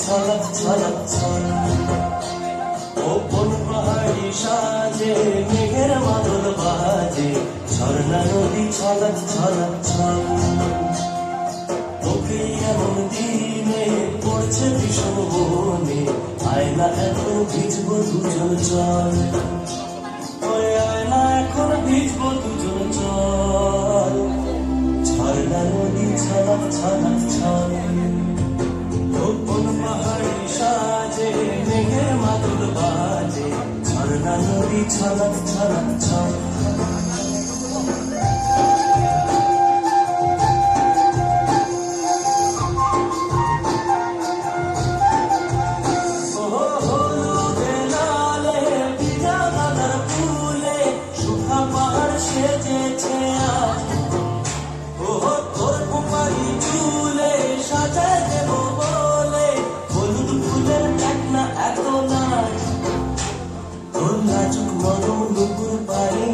ছলক ছলক ছল। ও কোন পাহাড়ি সাজে মেঘের মাদল বাজে, ঝর্ণা নদী ছলক ছলক ছল। তোকে এমন দিনে পড়ছে ভীষণ মনে, আয়না এখন ভিজবো দুজন চল। ওই আয়না এখন ভিজবো দুজন চল। ঝর্ণা নদী ছলক ছলক ছল। ও কোন পাহাড়ি সাজে মেঘের মাদল বাজে, ঝর্ণা নদী ছলক ছলক ছল। সেজেছে আজ ও তোর কুমারী চুলে সাজায় দেব বলে, হলুদ ফুলের দেখ না এত নাচ। তোর লাজুক নরম দুপুর পায়ে,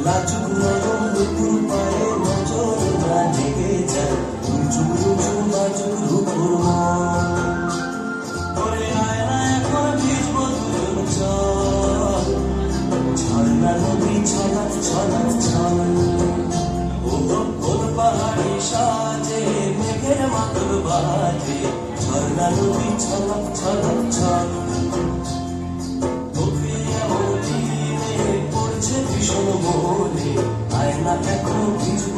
লাজুক নরম দুপুর পায়ে নজর না লেগে যায়, রুচু রুচু লাজুক রূপুর মন। ওরে আয়না এখন ভিজবো দুজন চল। ঝর্ণা নদী ছলক ছলক ছল। ও কোন পাহাড়ি সাজে মেঘের মাদল বাজে, ঝর্ণা নদী ছলক ছলক ছল। তোকে এমন দিনে পড়ছে ভীষণ মনে, আয়না এখন ভিজবো